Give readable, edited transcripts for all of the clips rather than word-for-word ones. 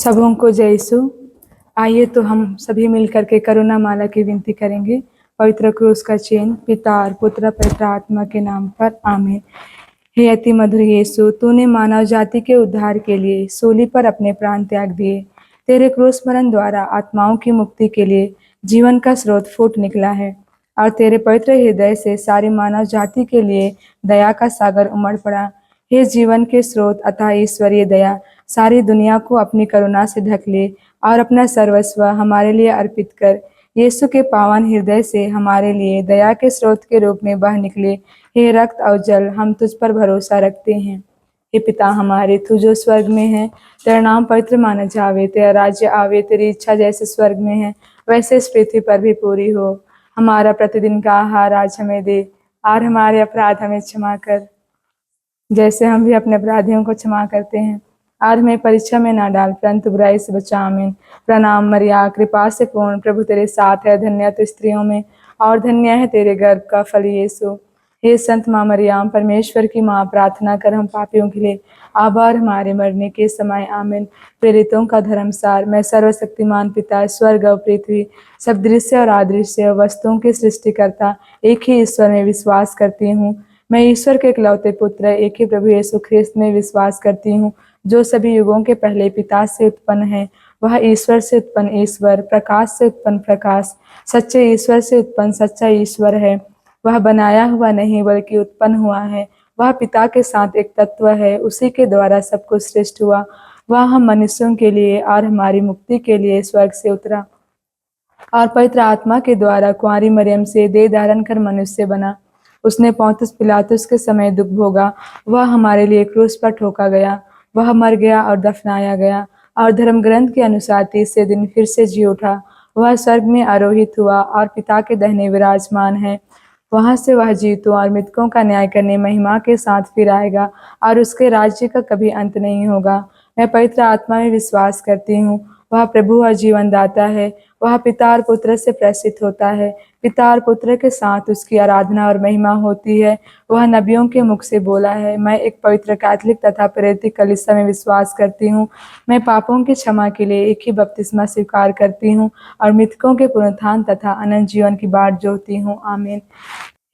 सबों को जय यीशु। आइए तो हम सभी मिलकर के करुणा माला की विनती करेंगे। पवित्र क्रूस का चिन्ह पिता और पुत्र पवित्र आत्मा के नाम पर आमीन। हे अति मधुर यीशु, तूने मानव जाति के उद्धार के लिए सूली पर अपने प्राण त्याग दिए। तेरे क्रूस मरण द्वारा आत्माओं की मुक्ति के लिए जीवन का स्रोत फूट निकला है और तेरे पवित्र हृदय से सारी मानव जाति के लिए दया का सागर उमड़ पड़ा। हे जीवन के स्रोत अतः ईश्वरीय दया, सारी दुनिया को अपनी करुणा से ढक ले और अपना सर्वस्व हमारे लिए अर्पित कर यीशु के पावन हृदय से हमारे लिए दया के स्रोत के रूप में बह निकले। हे रक्त और जल, हम तुझ पर भरोसा रखते हैं। हे पिता हमारे, तू जो स्वर्ग में है, तेरा नाम पवित्र माना जावे, तेरा राज्य आवे, तेरी इच्छा जैसे स्वर्ग में है वैसे इस पृथ्वी पर भी पूरी हो। हमारा प्रतिदिन का आहार आज हमें दे और हमारे अपराध हमें क्षमा कर जैसे हम भी अपने अपराधियों को क्षमा करते हैं। आज हमें परीक्षा में ना डाल, परंतु बुराई से बचा। आमीन। प्रणाम मरिया, कृपा से पूर्ण, प्रभु तेरे साथ है, धन्य तो स्त्रियों में और धन्य है तेरे गर्भ का फल यीशु। हे संत माँ मरियम, परमेश्वर की माँ, प्रार्थना कर हम पापियों के लिए अब और हमारे मरने के समय। आमीन। प्रेरितों का धर्मसार। मैं सर्वशक्तिमान पिता, स्वर्ग और पृथ्वी, सब दृश्य और अदृश्य वस्तुओं के सृष्टिकर्ता एक ही ईश्वर में विश्वास करती हूँ। मैं ईश्वर के इकलौते पुत्र एक ही प्रभु यीशु ख्रिस्त में विश्वास करती हूँ, जो सभी युगों के पहले पिता से उत्पन्न है। वह ईश्वर से उत्पन्न ईश्वर, प्रकाश से उत्पन्न प्रकाश, सच्चे ईश्वर से उत्पन्न सच्चा ईश्वर है। वह बनाया हुआ नहीं बल्कि उत्पन्न हुआ है। वह पिता के साथ एक तत्व है, उसी के द्वारा सब कुछ सृष्ट हुआ। वह हम मनुष्यों के लिए और हमारी मुक्ति के लिए स्वर्ग से उतरा और पवित्र आत्मा के द्वारा कुंवारी मरियम से देह धारण कर मनुष्य बना। उसने पौंतुस पिलातुस के समय दुख भोगा। वह हमारे लिए क्रूस पर ठोका गया। वह मर गया और दफनाया गया और धर्म ग्रंथ के अनुसार तीसरे दिन फिर से जी उठा। वह स्वर्ग में आरोहित हुआ और पिता के दाहिने विराजमान है। वहां से वह जीवों और मृतकों का न्याय करने महिमा के साथ फिर आएगा और उसके राज्य का कभी अंत नहीं होगा। मैं पवित्र आत्मा में विश्वास करती हूँ। वह प्रभु और जीवन दाता है। वह पिता और पुत्र से प्रसिद्ध होता है। पिता और पुत्र के साथ उसकी आराधना और महिमा होती है। वह नबियों के मुख से बोला है। मैं एक पवित्र कैथोलिक तथा प्रेरित कलीसिया में विश्वास करती हूँ। मैं पापों की क्षमा के लिए एक ही बपतिस्मा स्वीकार करती हूँ और मृतकों के पुनरुत्थान तथा अनंत जीवन की बाट जोहती हूँ। आमीन।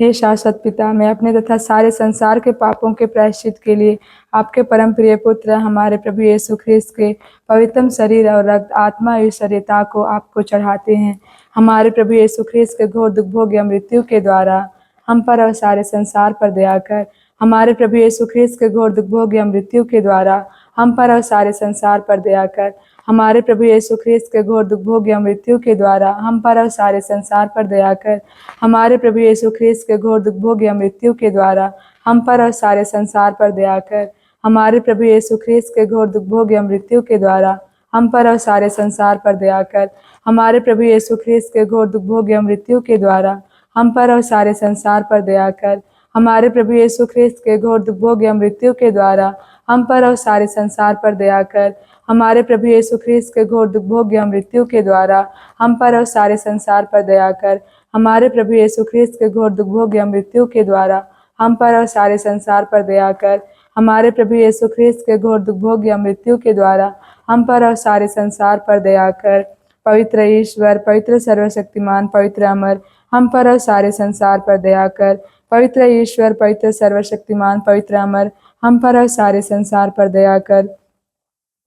हे शाश्वत पिता, मैं अपने तथा सारे संसार के पापों के प्रायश्चित के लिए आपके परम प्रिय पुत्र हमारे प्रभु यीशु ख्रिस्त के पवित्रम शरीर और रक्त, आत्मा और ईश्वरीयता को आपको चढ़ाते हैं। हमारे प्रभु यीशु ख्रिस्त के घोर दुख भोग या मृत्यु के द्वारा हम पर और सारे संसार पर दया कर। हमारे प्रभु यीशु ख्रिस्त के घोर दुख भोग या मृत्यु के द्वारा हम पर और सारे संसार पर दया कर। हमारे प्रभु यीशु ख्रिस्त के घोर दुख भोग या मृत्यु के द्वारा हम पर और सारे संसार पर दया कर। हमारे प्रभु यीशु ख्रिस्त के घोर दुख भोग या मृत्यु के द्वारा हम पर और सारे संसार पर दया कर। हमारे प्रभु यीशु ख्रिस्त के घोर दुख भोग या मृत्यु के द्वारा हम पर और सारे संसार पर दया कर। हमारे प्रभु यीशु ख्रिस्त के घोर दुख भोग या मृत्यु के द्वारा हम पर और सारे संसार पर दया कर। हमारे प्रभु यीशु ख्रिस्त के घोर दुख भोग या मृत्यु के द्वारा हम पर और सारे संसार पर दया कर। हमारे प्रभु यीशु ख्रिस्त के घोर दुख भोग या मृत्यु के द्वारा हम पर और सारे संसार पर दया कर। हमारे प्रभु यीशु ख्रिस्त के घोर दुख भोग या मृत्यु के द्वारा हम पर और सारे संसार पर दया कर। हमारे प्रभु यीशु ख्रिस्त के घोर दुख भोग या मृत्यु के द्वारा हम पर और सारे संसार पर दया कर। पवित्र ईश्वर, पवित्र सर्वशक्तिमान, पवित्र अमर, हम पर और सारे संसार पर दया कर। पवित्र ईश्वर, पवित्र सर्वशक्तिमान, पवित्र अमर, हम पर और सारे संसार पर दया कर।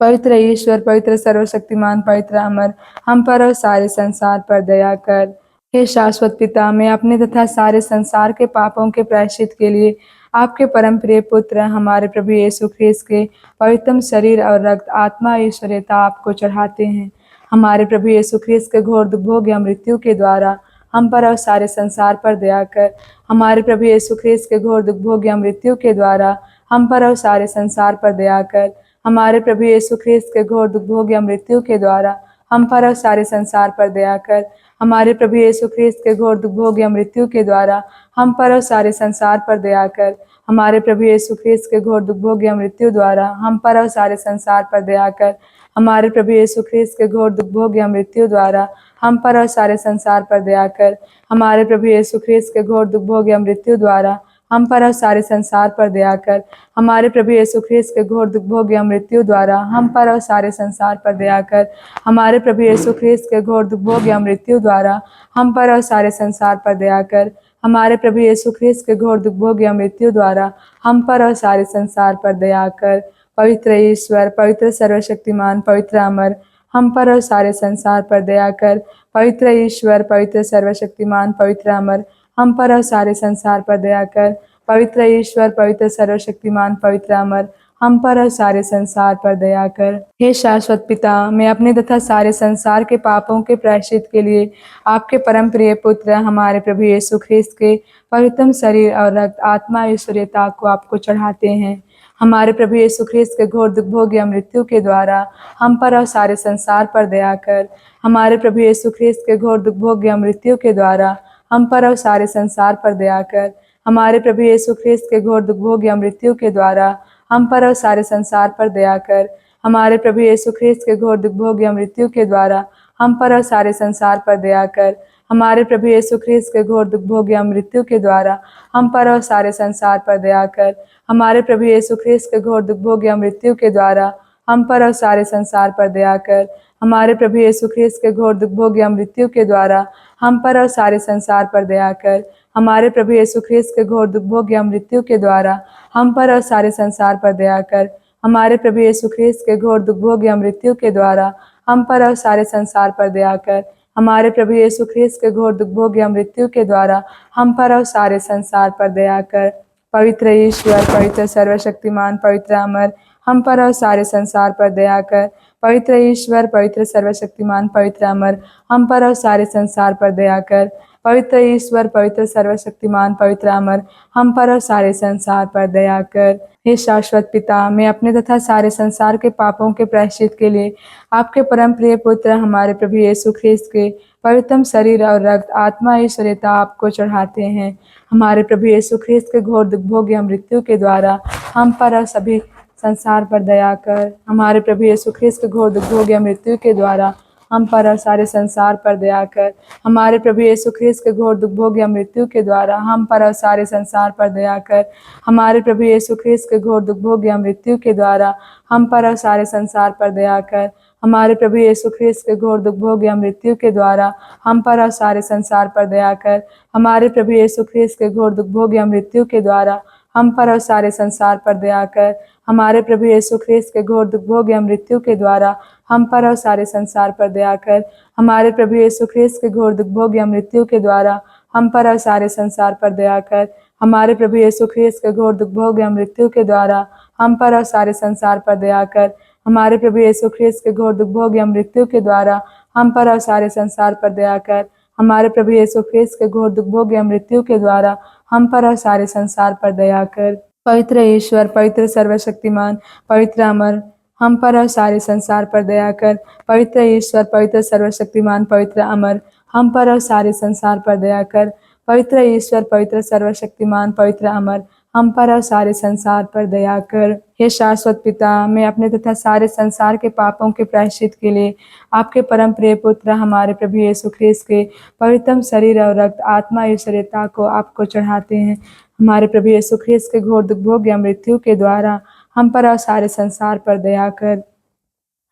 पवित्र ईश्वर, पवित्र सर्वशक्तिमान, पवित्र अमर, हम पर और सारे संसार पर दया कर। हे शाश्वत पिता, मैं अपने तथा सारे संसार के पापों के प्रायश्चित के लिए आपके परम प्रिय पुत्र हमारे प्रभु यीशु ख्रिस्त के पवित्रम शरीर और रक्त, आत्मा और ईश्वरीयता आपको चढ़ाते हैं। हमारे प्रभु यीशु ख्रिस्त के घोर दुख भोग या मृत्यु के द्वारा हम पर और सारे संसार पर दया कर। हमारे प्रभु यीशु ख्रिस्त के घोर दुख भोग या मृत्यु के द्वारा हम पर और सारे संसार पर दया कर। हमारे प्रभु यीशु ख्रिस्त के घोर दुख भोग या मृत्यु के द्वारा हम पर और सारे संसार पर दया कर। हमारे प्रभु यीशु ख्रिस्त के घोर दुख भोग या मृत्यु के द्वारा हम पर और सारे संसार पर दया कर। हमारे प्रभु यीशु ख्रिस्त के घोर दुख भोग या मृत्यु द्वारा हम पर और सारे संसार पर दया कर। हमारे प्रभु यीशु ख्रिस्त के घोर दुख भोग या मृत्यु द्वारा हम पर और सारे संसार पर दया कर। हमारे प्रभु यीशु ख्रिस्त के घोर दुख भोग या मृत्यु द्वारा हम पर और सारे संसार पर दया कर। हमारे प्रभु यीशु ख्रिस्त के घोर दुख भोग या मृत्यु द्वारा हम पर और सारे संसार पर दया कर। हमारे प्रभु यीशु ख्रिस्त के घोर दुख भोग या मृत्यु द्वारा हम पर और सारे संसार पर दया कर। हमारे प्रभु यीशु ख्रिस्त के घोर दुख भोग या मृत्यु द्वारा हम पर और सारे संसार पर दया कर। पवित्र ईश्वर, पवित्र सर्वशक्तिमान, पवित्र अमर, हम पर और सारे संसार पर दया कर। पवित्र ईश्वर, पवित्र सर्वशक्तिमान, पवित्र अमर, हम पर और सारे संसार पर दया कर। पवित्र ईश्वर, पवित्र सर्वशक्तिमान, पवित्र अमर, हम पर और सारे संसार पर दया कर। हे शाश्वत पिता, मैं अपने तथा सारे संसार के पापों के प्रायश्चित के लिए आपके परम प्रिय पुत्र हमारे प्रभु यीशु ख्रिस्त के पवित्रम शरीर और रक्त, आत्मा, ईश्वरीयता को आपको चढ़ाते हैं। हमारे प्रभु यीशु ख्रिस्त के घोर दुख भोग या मृत्यु के द्वारा हम पर और सारे संसार पर दया कर। हमारे प्रभु यीशु ख्रिस्त के घोर दुख भोग या मृत्यु के द्वारा हम पर और सारे संसार पर दया कर। हमारे प्रभु यीशु ख्रिस्त के घोर दुख भोग या मृत्यु के द्वारा हम पर और सारे संसार पर दया कर। हमारे प्रभु यीशु ख्रिस्त के घोर दुख भोग या मृत्यु के द्वारा हम पर और सारे संसार पर दया कर। हमारे प्रभु यीशु ख्रिस्त के घोर दुख भोग या मृत्यु के द्वारा हम पर और सारे संसार पर दया कर। हमारे प्रभु यीशु ख्रिस्त के घोर दुख भोग या मृत्यु के द्वारा हम पर और सारे संसार पर दया कर। हमारे प्रभु यीशु ख्रिस्त के घोर दुख भोग या मृत्यु के द्वारा हम पर और सारे संसार पर दया कर। हमारे प्रभु यीशु ख्रिस्त के घोर दुख भोग या मृत्यु के द्वारा हम पर और सारे संसार पर दया कर। हमारे प्रभु यीशु ख्रिस्त के घोर दुख भोग या मृत्यु के द्वारा हम पर और सारे संसार पर दया कर। हमारे प्रभु यीशु ख्रिस्त के घोर दुख भोग या मृत्यु के द्वारा हम पर और सारे संसार पर दया कर। पवित्र ईश्वर, पवित्र सर्वशक्तिमान, पवित्र अमर, हम पर और सारे संसार पर दया कर। पवित्र ईश्वर, पवित्र सर्वशक्तिमान, पवित्र अमर, हम पर और सारे संसार पर दया कर। पवित्र ईश्वर, पवित्र सर्वशक्तिमान, पवित्र अमर, हम पर और सारे संसार पर दया कर। हे शाश्वत पिता, मैं अपने तथा सारे संसार के पापों के प्रायश्चित के लिए आपके परम प्रिय पुत्र हमारे प्रभु यीशु ख्रिस्त के पवित्रम शरीर और रक्त, आत्मा, ईश्वरीयता आपको चढ़ाते हैं। हमारे प्रभु यीशु ख्रिस्त के घोर दुख भोग या मृत्यु के द्वारा हम पर और सभी संसार पर दया कर। हमारे प्रभु यीशु ख्रिस्त के घोर दुख भोग या मृत्यु के द्वारा हम पर और सारे संसार पर दया कर। हमारे प्रभु यीशु ख्रिस्त के घोर दुख भोग या मृत्यु के द्वारा हम पर और सारे संसार पर दया कर। हमारे प्रभु यीशु ख्रिस्त के घोर दुख भोग या मृत्यु के द्वारा हम पर और सारे संसार पर दया कर। हमारे प्रभु यीशु ख्रिस्त के घोर दुख भोग या मृत्यु के द्वारा हम पर और सारे संसार पर दया कर। हमारे प्रभु यीशु ख्रिस्त के घोर दुख भोग या मृत्यु के द्वारा हम पर और सारे संसार पर दया कर। हमारे प्रभु यीशु ख्रिस्त के घोर दुख भोग या मृत्यु के द्वारा हम पर और सारे संसार पर दया कर। हमारे प्रभु यीशु ख्रिस्त के घोर दुख भोग या मृत्यु के द्वारा हम पर और सारे संसार पर दया कर। हमारे प्रभु यीशु ख्रिस्त के घोर दुख भोग या मृत्यु के द्वारा हम पर और सारे संसार पर दया कर। हमारे प्रभु यीशु ख्रिस्त के घोर दुख भोग या मृत्यु के द्वारा हम पर और सारे संसार पर दया कर। हमारे प्रभु यीशु ख्रिस्त के घोर दुख भोग या मृत्यु के द्वारा हम पर और सारे संसार पर दया कर। पवित्र ईश्वर, पवित्र सर्वशक्तिमान, पवित्र अमर, हम पर और सारे संसार पर दया कर। पवित्र ईश्वर, पवित्र सर्वशक्तिमान, पवित्र अमर, हम पर और सारे संसार पर दया कर। पवित्र ईश्वर, पवित्र सर्वशक्तिमान, पवित्र अमर, हम पर और सारे संसार पर दया कर। हे शाश्वत पिता, मैं अपने तथा सारे संसार के पापों के प्रायश्चित के लिए आपके परम प्रिय पुत्र हमारे प्रभु यीशु ख्रिस्त के पवित्रम शरीर और रक्त, आत्मा, ईश्वरीयता को आपको चढ़ाते हैं। हमारे प्रभु यीशु ख्रिस्त के घोर दुख भोग या मृत्यु के द्वारा हम पर और सारे संसार पर दया कर।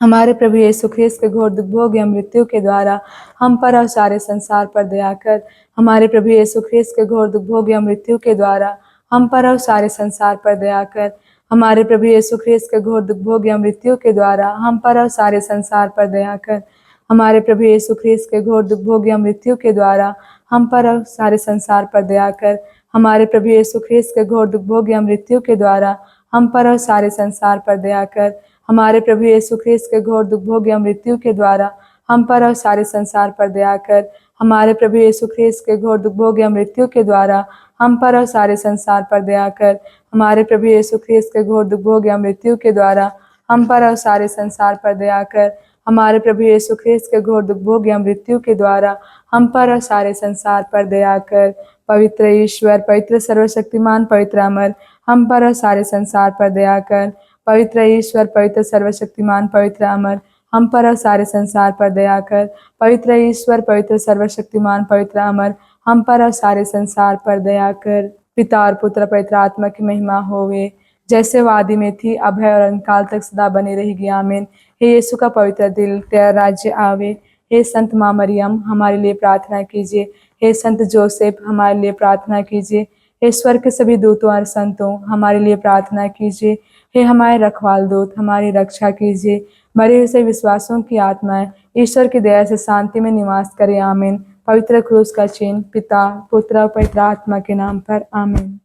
हमारे प्रभु यीशु ख्रिस्त के घोर दुख भोग या मृत्यु के द्वारा हम पर और सारे संसार पर दया कर। हमारे प्रभु यीशु ख्रिस्त के घोर दुख भोग या मृत्यु के द्वारा हम पर और सारे संसार पर दया कर। हमारे प्रभु यीशु ख्रिस्त के घोर दुख भोग या मृत्यु के द्वारा हम पर और सारे संसार पर दया कर। हमारे प्रभु यीशु ख्रिस्त के घोर दुख भोग या मृत्यु के द्वारा हम पर और सारे संसार पर दया कर। हमारे प्रभु यीशु ख्रिस्त के घोर दुख भोग या मृत्यु के द्वारा हम पर और सारे संसार पर दया कर। हमारे प्रभु यीशु ख्रिस्त के घोर दुख भोग या मृत्यु के द्वारा हम पर और सारे संसार पर दया कर। हमारे प्रभु यीशु ख्रिस्त के घोर दुख भोग या मृत्यु के द्वारा हम पर और सारे संसार पर दया कर। हमारे प्रभु यीशु ख्रिस्त के घोर दुख भोग या मृत्यु के द्वारा हम पर और सारे संसार पर दया कर। हमारे प्रभु यीशु ख्रिस्त के घोर दुख भोग या मृत्यु के द्वारा हम पर और सारे संसार पर दया कर। पवित्र ईश्वर, पवित्र सर्वशक्तिमान, पवित्र अमर, हम पर और सारे संसार पर दया कर। पवित्र ईश्वर, पवित्र सर्वशक्तिमान, पवित्र अमर, हम पर और सारे संसार पर दया कर। पवित्र ईश्वर, पवित्र सर्वशक्तिमान, पवित्र अमर, हम पर और सारे संसार पर दया कर। पिता और पुत्र पवित्र आत्मा की महिमा होवे, जैसे वादी में थी, अब है और अनकाल तक सदा बनी रहेगी। आमीन। हे यीशु का पवित्र दिल, तेरा राज्य आवे। हे संत माँ मरियम, हमारे लिए प्रार्थना कीजिए। हे संत जोसेफ, हमारे लिए प्रार्थना कीजिए। हे स्वर्ग के सभी दूतों और संतों, हमारे लिए प्रार्थना कीजिए। हे हमारे रखवाल दूत, हमारी रक्षा कीजिए। मरे हुए से विश्वासों की आत्माएं ईश्वर की दया से शांति में निवास करे। आमीन। पवित्र क्रूस का चिन्ह, पिता पुत्र और पवित्र आत्मा के नाम पर। आमीन।